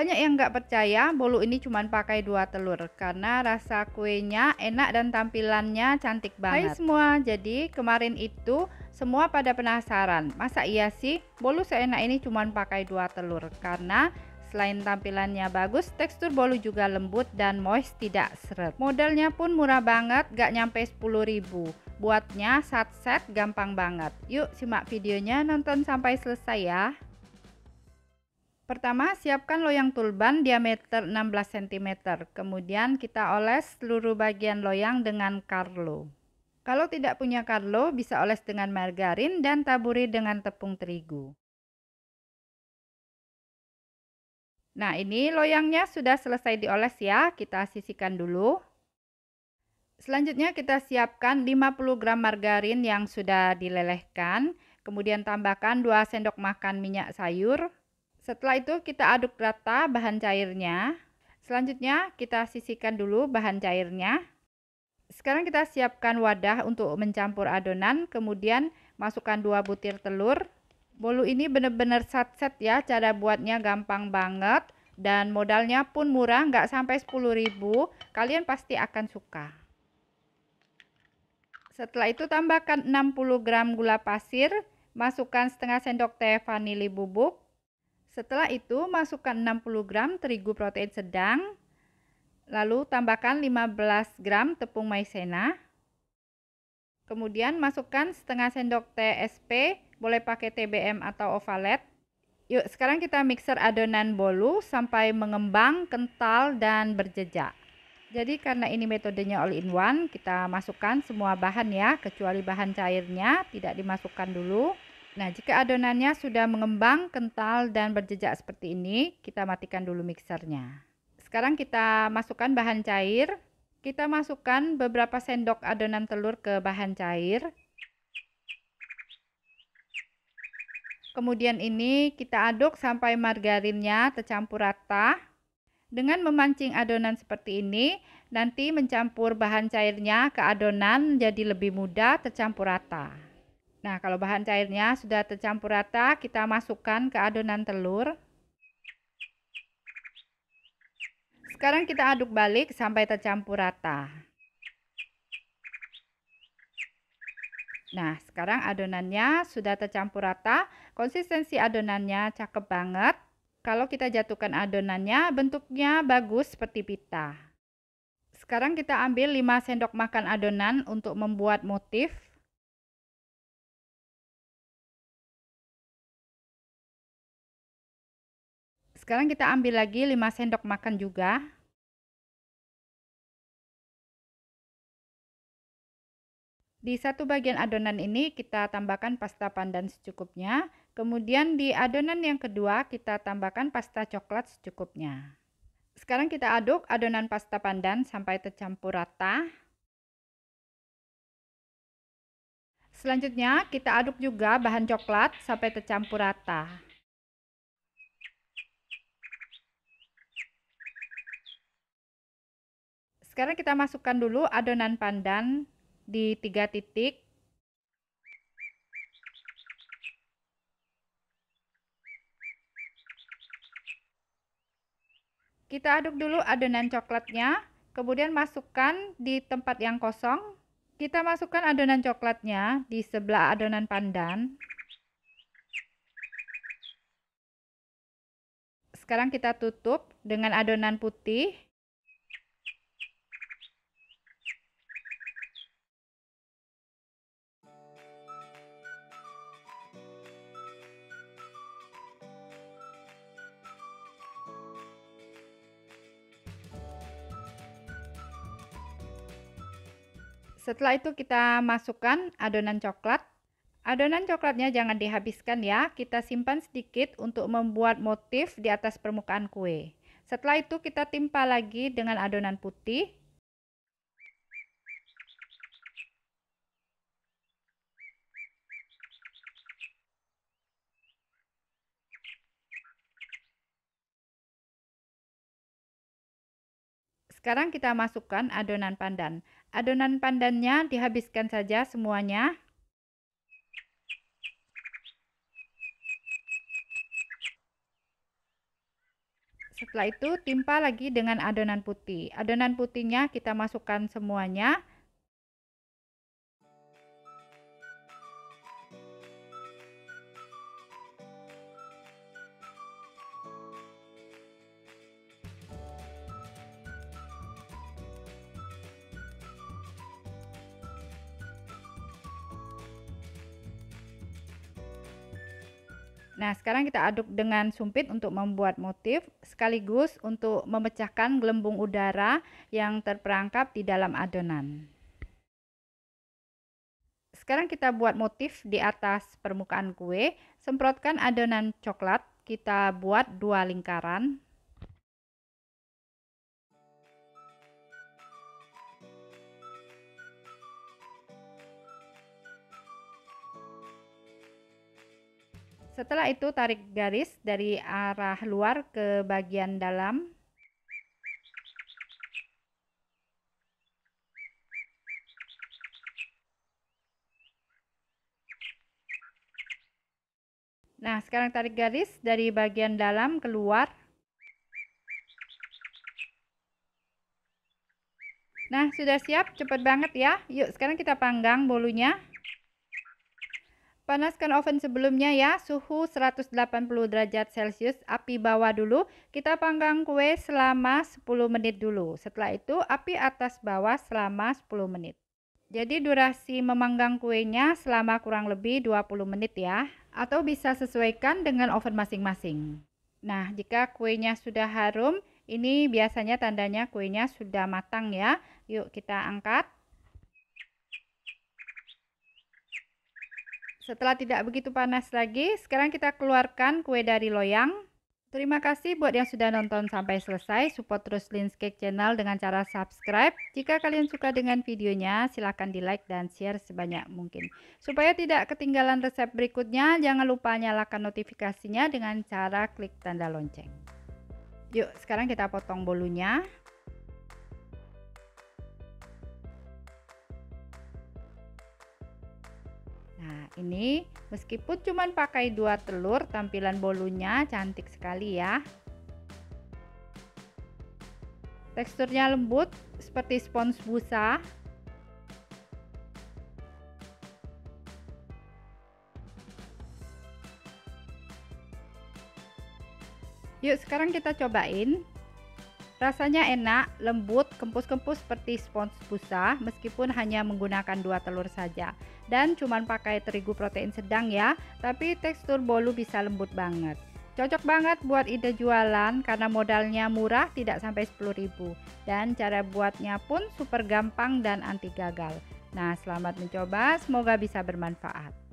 Banyak yang nggak percaya bolu ini cuma pakai 2 telur karena rasa kuenya enak dan tampilannya cantik banget. Hai semua, jadi kemarin itu semua pada penasaran, masa iya sih bolu seenak ini cuma pakai 2 telur? Karena selain tampilannya bagus, tekstur bolu juga lembut dan moist, tidak seret. Modalnya pun murah banget, gak nyampe 10.000. Buatnya set gampang banget. Yuk simak videonya, nonton sampai selesai ya. Pertama, siapkan loyang tulban diameter 16 cm. Kemudian kita oles seluruh bagian loyang dengan karlo. Kalau tidak punya karlo, bisa oles dengan margarin dan taburi dengan tepung terigu. Nah, ini loyangnya sudah selesai dioles ya. Kita sisihkan dulu. Selanjutnya kita siapkan 50 gram margarin yang sudah dilelehkan. Kemudian tambahkan 2 sendok makan minyak sayur. Setelah itu kita aduk rata bahan cairnya. Selanjutnya kita sisihkan dulu bahan cairnya. Sekarang kita siapkan wadah untuk mencampur adonan. Kemudian masukkan 2 butir telur. Bolu ini benar-benar set ya. Cara buatnya gampang banget. Dan modalnya pun murah, nggak sampai 10.000. Kalian pasti akan suka. Setelah itu tambahkan 60 gram gula pasir. Masukkan setengah sendok teh vanili bubuk. Setelah itu masukkan 60 gram terigu protein sedang, lalu tambahkan 15 gram tepung maizena. Kemudian masukkan setengah sendok teh SP, boleh pakai TBM atau ovalet. Yuk sekarang kita mixer adonan bolu sampai mengembang, kental dan berjejak. Jadi karena ini metodenya all in one, kita masukkan semua bahan ya, kecuali bahan cairnya tidak dimasukkan dulu. Nah, jika adonannya sudah mengembang, kental, dan berjejak seperti ini, kita matikan dulu mixernya. Sekarang kita masukkan bahan cair. Kita masukkan beberapa sendok adonan telur ke bahan cair. Kemudian ini kita aduk sampai margarinnya tercampur rata. Dengan memancing adonan seperti ini, nanti mencampur bahan cairnya ke adonan jadi lebih mudah tercampur rata. Nah, kalau bahan cairnya sudah tercampur rata, kita masukkan ke adonan telur. Sekarang kita aduk balik sampai tercampur rata. Nah, sekarang adonannya sudah tercampur rata. Konsistensi adonannya cakep banget. Kalau kita jatuhkan adonannya, bentuknya bagus seperti pita. Sekarang kita ambil 5 sendok makan adonan untuk membuat motif. Sekarang kita ambil lagi 5 sendok makan juga. Di satu bagian adonan ini kita tambahkan pasta pandan secukupnya. Kemudian di adonan yang kedua kita tambahkan pasta coklat secukupnya. Sekarang kita aduk adonan pasta pandan sampai tercampur rata. Selanjutnya kita aduk juga bahan coklat sampai tercampur rata. Sekarang kita masukkan dulu adonan pandan di 3 titik. Kita aduk dulu adonan coklatnya, kemudian masukkan di tempat yang kosong. Kita masukkan adonan coklatnya di sebelah adonan pandan. Sekarang kita tutup dengan adonan putih. Setelah itu kita masukkan adonan coklat. Adonan coklatnya jangan dihabiskan ya, kita simpan sedikit untuk membuat motif di atas permukaan kue. Setelah itu kita timpa lagi dengan adonan putih. Sekarang kita masukkan adonan pandan. Adonan pandannya dihabiskan saja semuanya. Setelah itu timpa lagi dengan adonan putih. Adonan putihnya kita masukkan semuanya. Nah, sekarang kita aduk dengan sumpit untuk membuat motif, sekaligus untuk memecahkan gelembung udara yang terperangkap di dalam adonan. Sekarang kita buat motif di atas permukaan kue. Semprotkan adonan coklat, kita buat 2 lingkaran. Setelah itu tarik garis dari arah luar ke bagian dalam. Nah, sekarang tarik garis dari bagian dalam keluar. Nah, sudah siap, cepat banget ya. Yuk, sekarang kita panggang bolunya. Panaskan oven sebelumnya ya, suhu 180 derajat Celcius, api bawah dulu. Kita panggang kue selama 10 menit dulu. Setelah itu api atas bawah selama 10 menit. Jadi durasi memanggang kuenya selama kurang lebih 20 menit ya. Atau bisa sesuaikan dengan oven masing-masing. Nah, jika kuenya sudah harum, ini biasanya tandanya kuenya sudah matang ya. Yuk kita angkat. Setelah tidak begitu panas lagi, sekarang kita keluarkan kue dari loyang. Terima kasih buat yang sudah nonton sampai selesai. Support terus Lin's Cake Channel dengan cara subscribe. Jika kalian suka dengan videonya, silahkan di like dan share sebanyak mungkin. Supaya tidak ketinggalan resep berikutnya, jangan lupa nyalakan notifikasinya dengan cara klik tanda lonceng. Yuk, sekarang kita potong bolunya. Nah, ini meskipun cuma pakai 2 telur, tampilan bolunya cantik sekali ya. Teksturnya lembut seperti spons busa. Yuk, sekarang kita cobain. Rasanya enak, lembut, kempus-kempus seperti spons busa meskipun hanya menggunakan 2 telur saja. Dan cuma pakai terigu protein sedang ya, tapi tekstur bolu bisa lembut banget. Cocok banget buat ide jualan karena modalnya murah, tidak sampai 10.000. Dan cara buatnya pun super gampang dan anti gagal. Nah, selamat mencoba, semoga bisa bermanfaat.